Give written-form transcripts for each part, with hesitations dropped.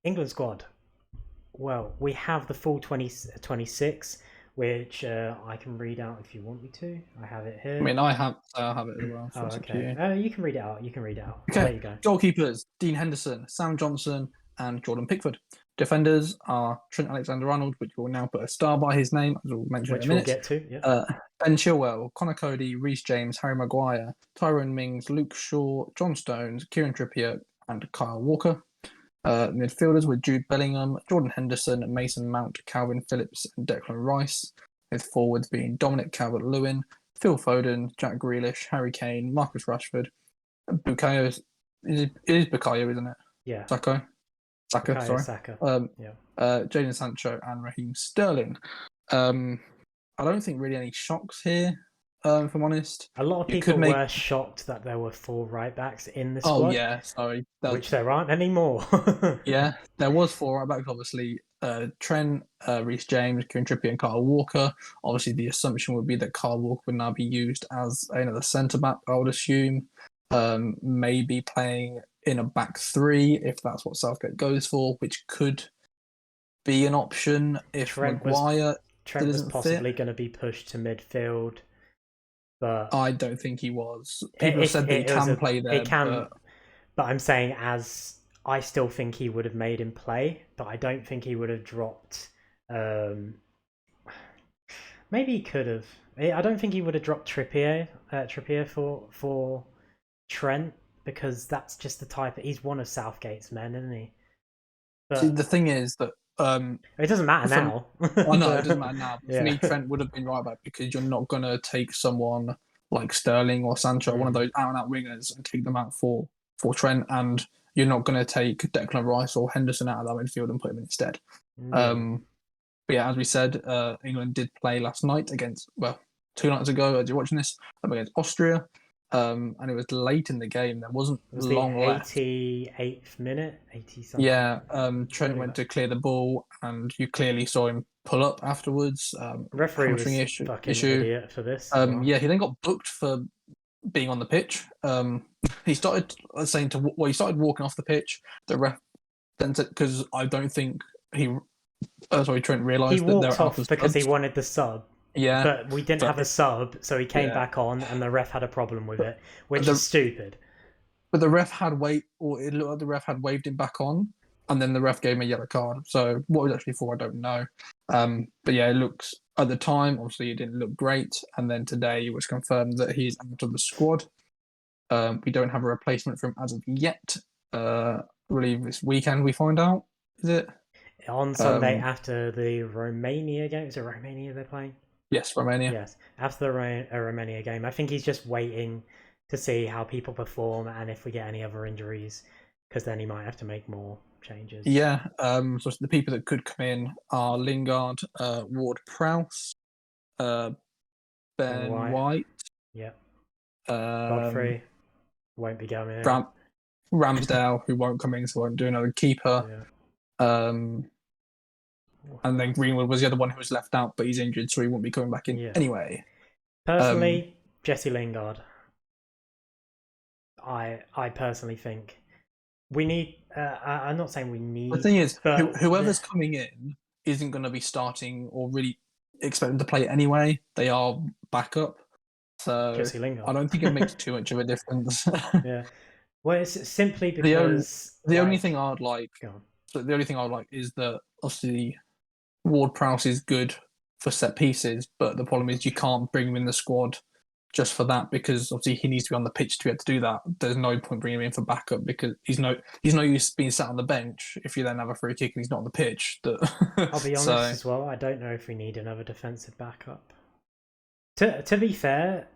England squad. Well, we have the full 26, which I can read out if you want me to. I have it I here. mean, I have it as well, Oh, so it's up to okay. you. You can read it out. You can read it out. I'll Okay, let you go. goalkeepers: Dean Henderson, Sam Johnson, and Jordan Pickford. Defenders are Trent Alexander-Arnold, which will now put a star by his name, as we'll mention in Which a we'll minute. get to. Yeah. Ben Chilwell, Connor Cody, Reece James, Harry Maguire, Tyrone Mings, Luke Shaw, John Stones, Kieran Trippier, and Kyle Walker. Midfielders with Jude Bellingham, Jordan Henderson, Mason Mount, Calvin Phillips, and Declan Rice. With forwards being Dominic Calvert-Lewin, Phil Foden, Jack Grealish, Harry Kane, Marcus Rashford, Bukayo. It is Bukayo, isn't it? Yeah. Saka, Bukayo sorry. Saka. Yeah. Jadon Sancho and Raheem Sterling. I don't think really any shocks here, if I'm honest. A lot of You could people make. were shocked that there were four right backs in the Oh squad, yeah, sorry. which there aren't anymore. Yeah, there was four right backs, obviously. Trent, Reece James, Kieran Trippier, and Kyle Walker. Obviously, the assumption would be that Kyle Walker would now be used as another centre back, I would assume. Maybe playing in a back three if that's what Southgate goes for, which could be an option if Trent was Maguire still Trent was isn't fit. possibly going to be pushed to midfield, but I don't think he was. People have if said that he it was can a play it there, can, but but I'm saying as I still think he would have made him play, but I don't think he would have dropped. Um, Maybe he could have. I don't think he would have dropped Trippier for Trent because that's just the type. He's one of Southgate's men, isn't he? see, But the thing is that it doesn't matter for now. I know it doesn't But matter now, but for yeah. me, Trent would have been right back because you're not going to take someone like Sterling or Sancho, one of those out and out wingers, and take them out for Trent, and you're not going to take Declan Rice or Henderson out of that midfield and put him in instead. Yeah. But yeah, as we said, England did play last night against, well, 2 nights ago, as you're watching this, against Austria. And it was late in the game. There wasn't It was the long left. 88th minute, 80 something. Yeah, Trent Really went bad. to clear the ball, and you clearly saw him pull up afterwards. Referee Hamstring was issue. fucking issue. idiot for this as well. Yeah, he then got booked for being on the pitch. He started saying he started walking off the pitch. The ref then said, because I don't think Trent He realised that walked they're out off of because he subs. wanted the sub, Yeah, but we didn't but have a sub, so he came yeah, back on, and the ref had a problem with it, but which is the stupid. but the ref had or it looked like the ref had waved him back on, and then the ref gave him a yellow card. So what it was actually for, I don't know. But yeah, it looks at the time, obviously, it didn't look great, and then today it was confirmed that he's out of the squad. We don't have a replacement for him as of yet. I believe this weekend we find out. Is it? On Sunday Um, after the Romania game, is it Romania they're playing? yes, Romania. Yes, after the Romania game, I think he's just waiting to see how people perform and if we get any other injuries, because then he might have to make more changes. Yeah. So the people that could come in are Lingard, Ward-Prowse, Ben Ben White, White, yep. um, Godfrey won't be going in. Ram- Ramsdale, who won't come in, so won't do another keeper. Yeah. Um, and then Greenwood was the other one who was left out, but he's injured, so he won't be coming back in Yeah. anyway. Personally, Jesse Lingard. I personally think we need. I'm not saying we need. The thing is, but whoever's coming in isn't going to be starting or really expect them to play anyway. They are backup, so Jesse Lingard. I don't think it makes too much of a difference. Yeah. Well, it's simply the only because the only thing I'd like, go on. the only thing I'd like is that obviously Ward Prowse is good for set pieces, but the problem is you can't bring him in the squad just for that because obviously he needs to be on the pitch to be able to do that. There's no point bringing him in for backup because he's no use being sat on the bench if you then have a free kick and he's not on the pitch. I'll be honest as well. I don't know if we need another defensive backup. To be fair,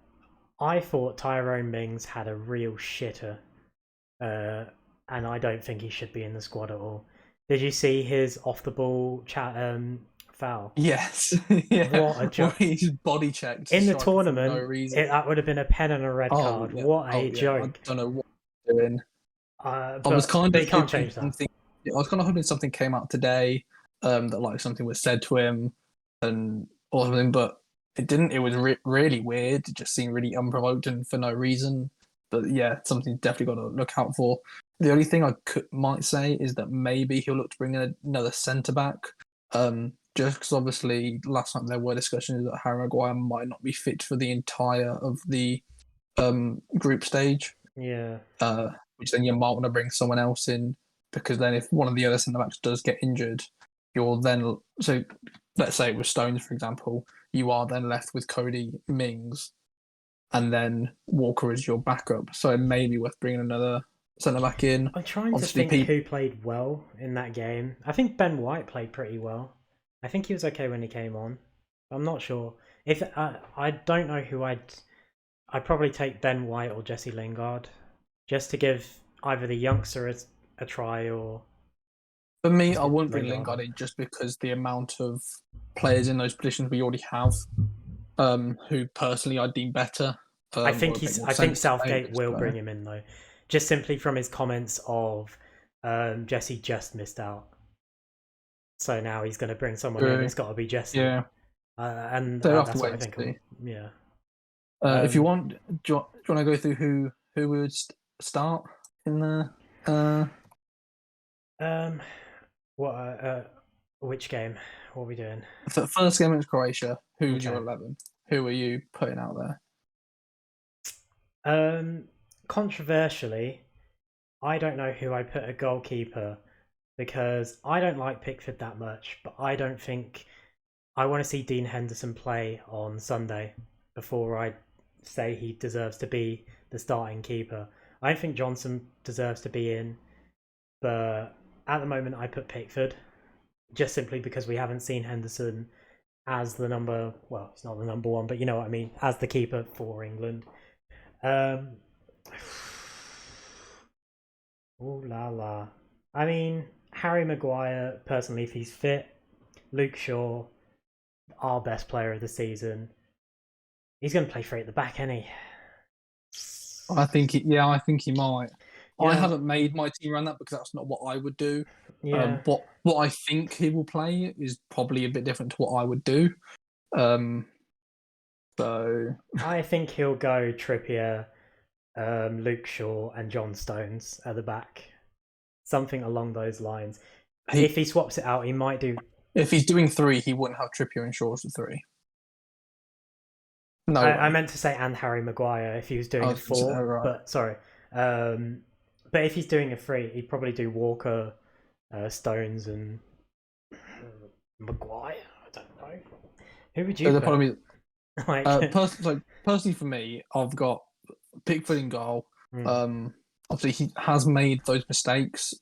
I thought Tyrone Mings had a real shitter, and I don't think he should be in the squad at all. Did you see his off the ball foul? Yes, yeah. What a joke! He's body checked In the for no tournament, reason. that would have been a pen and a red card. Yeah. What a joke! I don't know what he's doing. I was But kind they of can't hoping change that. something. I was kind of hoping something came out today, that like something was said to him, and or something, but it didn't. It was really weird. It just seemed really unprovoked and for no reason. But yeah, something definitely got to look out for. The only thing I might say is that maybe he'll look to bring in another centre back. Just because obviously last time there were discussions that Harry Maguire might not be fit for the entire of the group stage. Yeah. Which then you might want to bring someone else in, because then if one of the other centre backs does get injured, you're then, so let's say it was Stones, for example, you are then left with Cody, Mings, and then Walker as your backup. So it may be worth bringing another centre back in. I'm trying to Obviously, think who played well in that game. I think Ben White played pretty well. I think he was okay when he came on. I'm not sure. If I don't know who I'd probably take Ben White or Jesse Lingard, just to give either the youngster a try or. For me, I wouldn't bring Lingard. Lingard in just because the amount of players in those positions we already have, who personally I deem better. I think Southgate will bring him in though, just simply from his comments of Jesse just missed out. So now he's going to bring someone in. It's got to be Jesse. Yeah. And So that's what I think. Yeah. If you want, do you want to go through who would start in the? Which game? What are we doing? The first game against Croatia. Who's your 11? Who are you putting out there? Controversially, I don't know who I put a goalkeeper, because I don't like Pickford that much, but I don't think I want to see Dean Henderson play on Sunday before I say he deserves to be the starting keeper. I don't think Johnson deserves to be in, but at the moment I put Pickford, just simply because we haven't seen Henderson as the number, well, it's not the number one, but you know what I mean, as the keeper for England. Ooh la la. I mean, Harry Maguire, personally, if he's fit, Luke Shaw, our best player of the season, he's going to play free at the back, isn't he? I think he might. Yeah. I haven't made my team around that because that's not what I would do. Yeah. What I think he will play is probably a bit different to what I would do. So I think he'll go Trippier, Luke Shaw, and John Stones at the back. Something along those lines. If he swaps it out, he might do. If he's doing 3, he wouldn't have Trippier and Shaw as the 3. No, I meant to say and Harry Maguire if he was doing a 4. Right. But sorry, but if he's doing a 3, he'd probably do Walker, Stones, and Maguire. I don't know. Who would you? Personally, for me, I've got Pickford in goal. Obviously, he has made those mistakes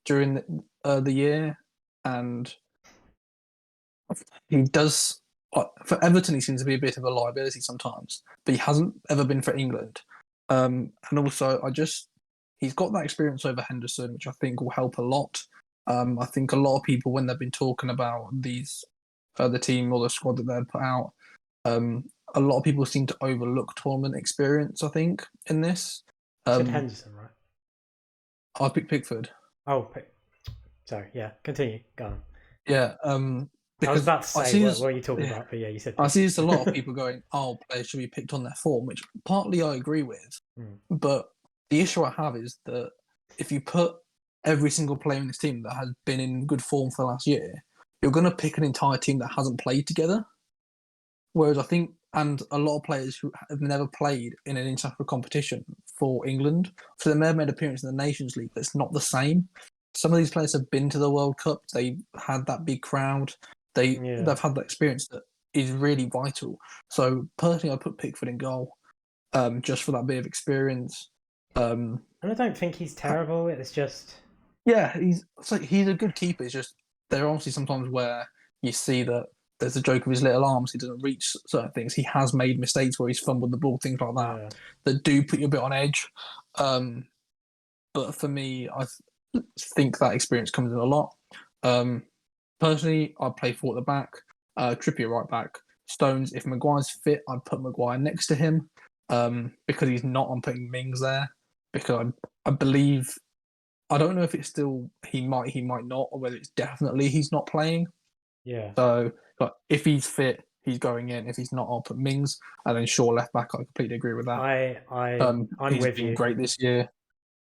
during the year, and he does. For Everton, he seems to be a bit of a liability sometimes, but he hasn't ever been for England. And also, he's got that experience over Henderson, which I think will help a lot. I think a lot of people, when they've been talking about the team or the squad that they've put out, a lot of people seem to overlook tournament experience, I think, in this. Said Henderson, right? I picked Pickford. Oh, sorry. Yeah, continue. Go on. Yeah. I was about to say, what are you talking about? But yeah, you said. I see there's a lot of people going, "Oh, players should be picked on their form," which partly I agree with. But the issue I have is that if you put every single player in this team that has been in good form for last year, you're going to pick an entire team that hasn't played together. Whereas I think, and a lot of players who have never played in an international competition for England, so they may have made appearances in the Nations League, but it's not the same. Some of these players have been to the World Cup. They had that big crowd. They've had that experience that is really vital. So personally, I put Pickford in goal, just for that bit of experience. And I don't think he's terrible. It's just he's a good keeper. It's just there are obviously sometimes where you see that there's a joke of his little arms. He doesn't reach certain things. He has made mistakes where he's fumbled the ball, things like that, that do put you a bit on edge. But for me, I think that experience comes in a lot. Personally, I'd play 4 at the back, Trippier right back, Stones. If Maguire's fit, I'd put Maguire next to him. Because he's not, I'm putting Mings there. Because I believe, I don't know if it's still he might not, or whether it's definitely he's not playing. Yeah. So, but if he's fit, he's going in. If he's not, I'll put Mings, and then Shaw left back. I completely agree with that. I'm with you. Been great this year.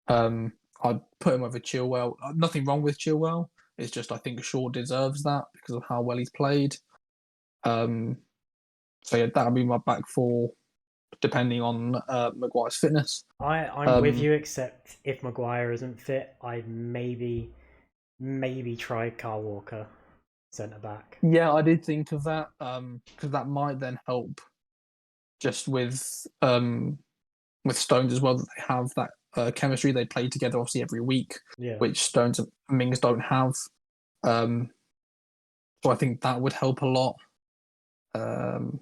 I'd put him over Chilwell. Nothing wrong with Chilwell. It's just I think Shaw deserves that because of how well he's played. Um, so yeah, that would be my back four, depending on Maguire's fitness. I'm with Um, you, except if Maguire isn't fit, I'd maybe try Carl Walker centre back. yeah, I did think of that because that might then help just with Stones as well, that they have that chemistry. They play together obviously every week, Yeah. which Stones and Mings don't have. Um, so I think that would help a lot. Um,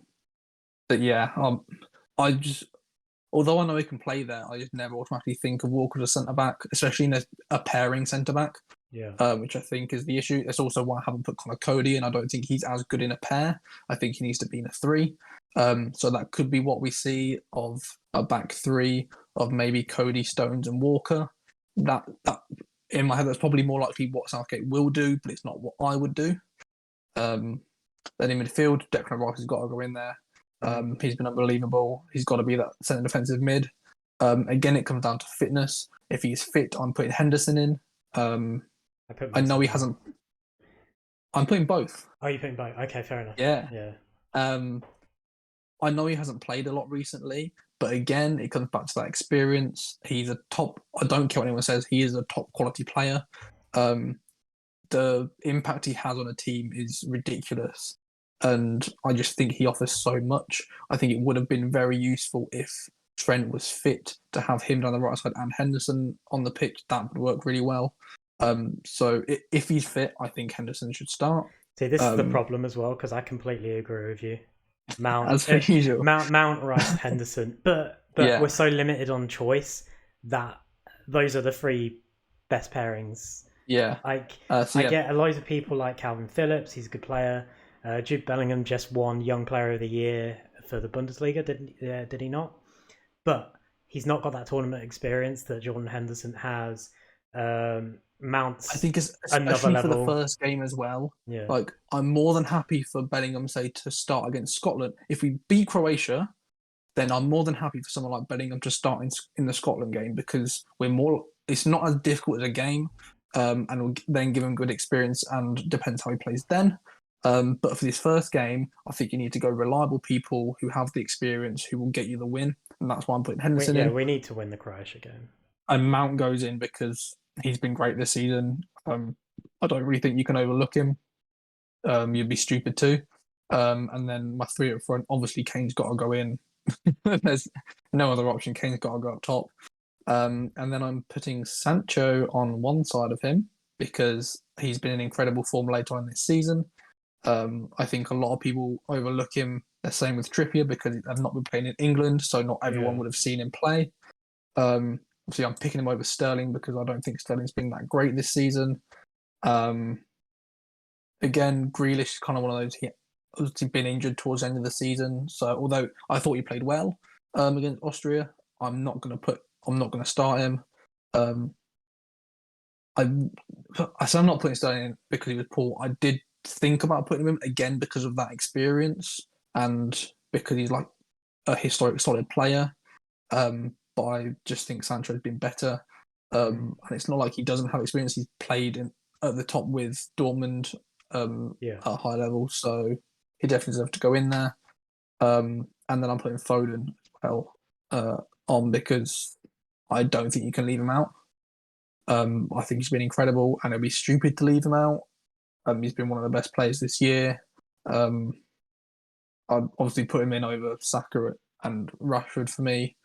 but yeah, I just although I know he can play there, I just never automatically think of Walker as a centre back, especially in a pairing centre back, Yeah. which I think is the issue. That's also why I haven't put Connor Cody in. I don't think he's as good in a pair. I think he needs to be in a three. So that could be what we see of a back three of maybe Cody, Stones, and Walker. That in my head, that's probably more likely what Southgate will do, but it's not what I would do. Um, then in midfield, Declan Rice has got to go in there. He's been unbelievable. He's got to be that centre defensive mid. Again, it comes down to fitness. If he's fit, I'm putting Henderson in. I put I know Mason he Mount. hasn't. I'm putting both. Oh, you putting both? Okay, fair enough. Yeah. Yeah. Um, I know he hasn't played a lot recently, but again, it comes back to that experience. He's a top. I don't care what anyone says. He is a top quality player. Um, the impact he has on a team is ridiculous. And I just think he offers so much. I think it would have been very useful if Trent was fit to have him down the right side and Henderson on the pitch. That would work really well. So if he's fit, I think Henderson should start. See, this is the Um, problem as well because I completely agree with you. Mount, as per usual. Mount, Rice, Henderson, but we're Yeah. so limited on choice that those are the three best pairings. Yeah. Like So I yeah, get a loads of people like Calvin Phillips. He's a good player. Jude Bellingham just won Young Player of the Year for the Bundesliga. Did he not? But he's not got that tournament experience that Jordan Henderson has. I Mount's think another especially for the level. first game as well. Yeah, Like I'm more than happy for Bellingham, say, to start against Scotland. If we beat Croatia, then I'm more than happy for someone like Bellingham to start in the Scotland game because we're more. It's not as difficult as a game, and we'll then give him good experience. And depends how he plays then. But for this first game, I think you need to go reliable people who have the experience who will get you the win, and that's why I'm putting Henderson in. we need to win the Croatia game. And Mount goes in because he's been great this season. I don't really think you can overlook him. You'd be stupid too. And then my three up front, obviously Kane's got to go in. There's no other option. Kane's got to go up top. And then I'm putting Sancho on one side of him because he's been in incredible form later on this season. I think a lot of people overlook him. The same with Trippier because they've not been playing in England, so not everyone Yeah. would have seen him play. Obviously, I'm picking him over Sterling because I don't think Sterling's been that great this season. Um, Again, Grealish is kind of one of those. He obviously been injured towards the end of the season, so although I thought he played well against Austria, I'm not going to start him. Um, so I'm not putting Sterling in because he was poor. I did think about putting him in again because of that experience and because he's like a historic solid player. But I just think Sancho's been better. And it's not like he doesn't have experience. He's played at the top with Dortmund Yeah. at a high level, so he definitely deserves to go in there. And then I'm putting Foden as well on because I don't think you can leave him out. I think he's been incredible, and it'd be stupid to leave him out. He's been one of the best players this year. Um, I'd obviously put him in over Saka and Rashford for me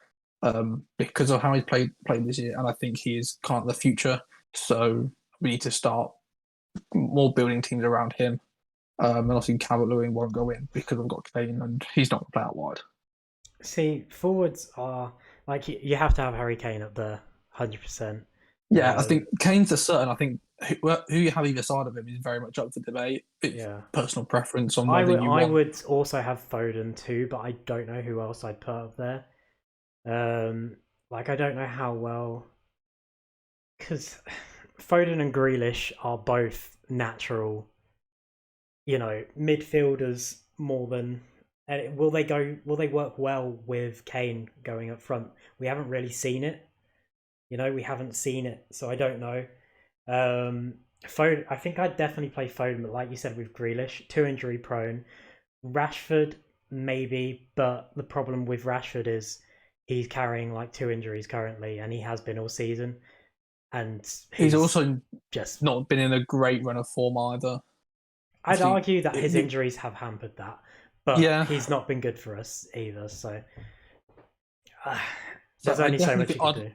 because of how he's played this year, and I think he is kind of the future. So we need to start more building teams around him. And obviously Calvert-Lewin won't go in because I've got Kane and he's not going to play out wide. See, forwards are like you have to have Harry Kane up there, 100%. Yeah, I think Kane's a certain. I think who you have either side of him is very much up for debate. It's Yeah. personal preference on whether you I want. would also have Foden too, but I don't know who else I'd put up there. Like I don't know how well because Foden and Grealish are both natural, midfielders more than. And will they go? Will they work well with Kane going up front? We haven't really seen it. We haven't seen it, so I don't know. Foden, I think I'd definitely play Foden, but like you said with Grealish, too injury prone. Rashford, maybe, but the problem with Rashford is he's carrying like 2 injuries currently, and he has been all season, and He's he's also just. not been in a great run of form either. I'd Obviously, argue that his injuries have hampered that, but yeah. he's not been good for us either. So uh, So there's I only so definitely much think you can do.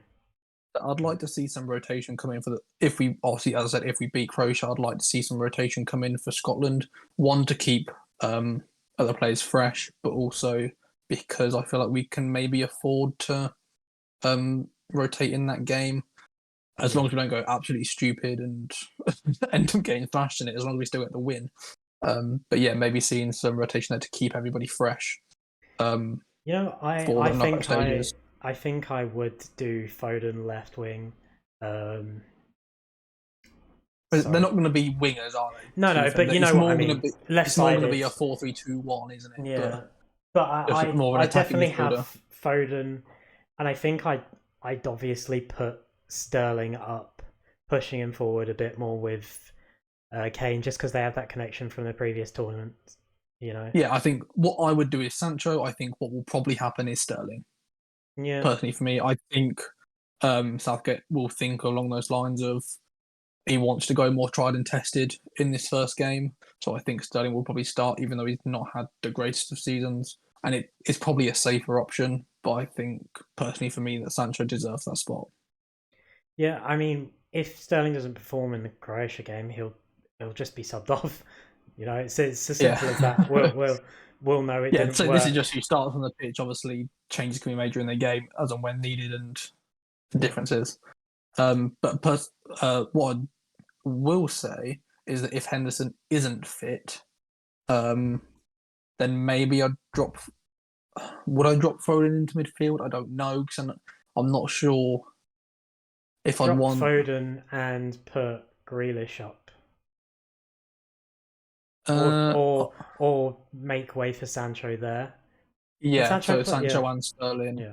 I'd like to see some rotation come in for the. If we obviously, as I said, if we beat Croatia, I'd like to see some rotation come in for Scotland. One to keep other players fresh, but also because I feel like we can maybe afford to rotate in that game. As long as we don't go absolutely stupid and end up getting thrashed in it, as long as we still get the win. But yeah, maybe seeing some rotation there to keep everybody fresh. For I the knockout think stages. I think I would do Foden left wing. Um, But they're sorry, not going to be wingers, are they? no, To be no, fair, but you know what I mean. Left it's more going to be sided, a 4-3-2-1, isn't it? yeah. But But just more of an I attacking definitely midfielder. have Foden, and I think I'd obviously put Sterling up, pushing him forward a bit more with Kane, just because they have that connection from the previous tournament. Yeah, I think what I would do is Sancho. I think what will probably happen is Sterling. Yeah, Personally, for me, I think Southgate will think along those lines of he wants to go more tried and tested in this first game. So I think Sterling will probably start, even though he's not had the greatest of seasons. And it is probably a safer option. But I think, personally, for me, that Sancho deserves that spot. yeah. I mean, if Sterling doesn't perform in the Croatia game, he'll just be subbed off. It's as Yeah. simple as that. We'll know it Yeah, didn't so this is just work. who starts on the pitch. Obviously, changes can be made during the game as and when needed and the Yeah. differences. What I will say is that if Henderson isn't fit, um, then maybe I'd drop. Would I drop Foden into midfield? I don't know because I'm not sure if I'd Drop want. Foden and put Grealish up, or Uh, or make way for Sancho there. Can yeah, Sancho so play? Yeah, Sancho and Sterling, yeah.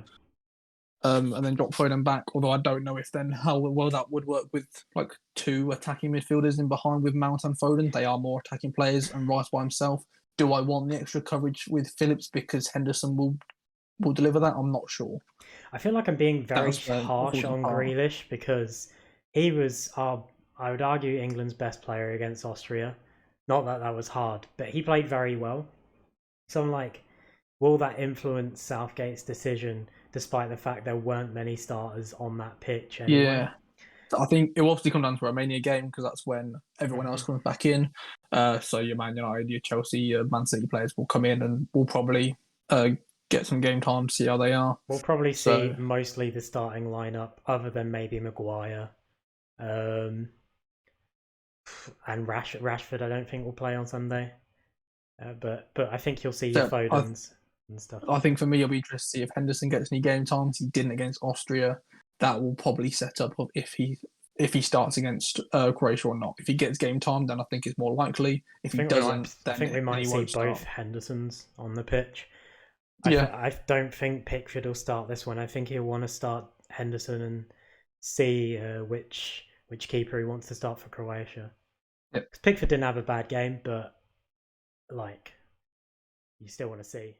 and then drop Foden back. Although I don't know if then how well that would work with like two attacking midfielders in behind with Mount and Foden. They are more attacking players, and Rice by himself. Do I want the extra coverage with Phillips because Henderson will deliver that? I'm not sure. I feel like I'm being very That's where it harsh falls on apart. Grealish because he was I would argue England's best player against Austria. Not that that was hard, but he played very well. So I'm like, will that influence Southgate's decision, despite the fact there weren't many starters on that pitch anyway? Yeah, I think it will obviously come down to Romania game because that's when everyone Hmm. else comes back in. So your Man United, your Chelsea, your Man City players will come in and will probably uh, get some game time to see how they are. We'll probably see So mostly the starting lineup, other than maybe Maguire. Um, and Rashford, I don't think will play on Sunday. But I think you'll see your so Fodens and stuff. I think for me, it'll be interesting to see if Henderson gets any game time. He didn't against Austria. That will probably set up if he starts against Croatia or not. If he gets game time, then I think it's more likely. If I he think we might. doesn't, I think we then might he see won't both start. Hendersons on the pitch. Yeah, I don't think Pickford will start this one. I think he'll want to start Henderson and see which keeper he wants to start for Croatia. yeah. Because Pickford didn't have a bad game, but like you still want to see.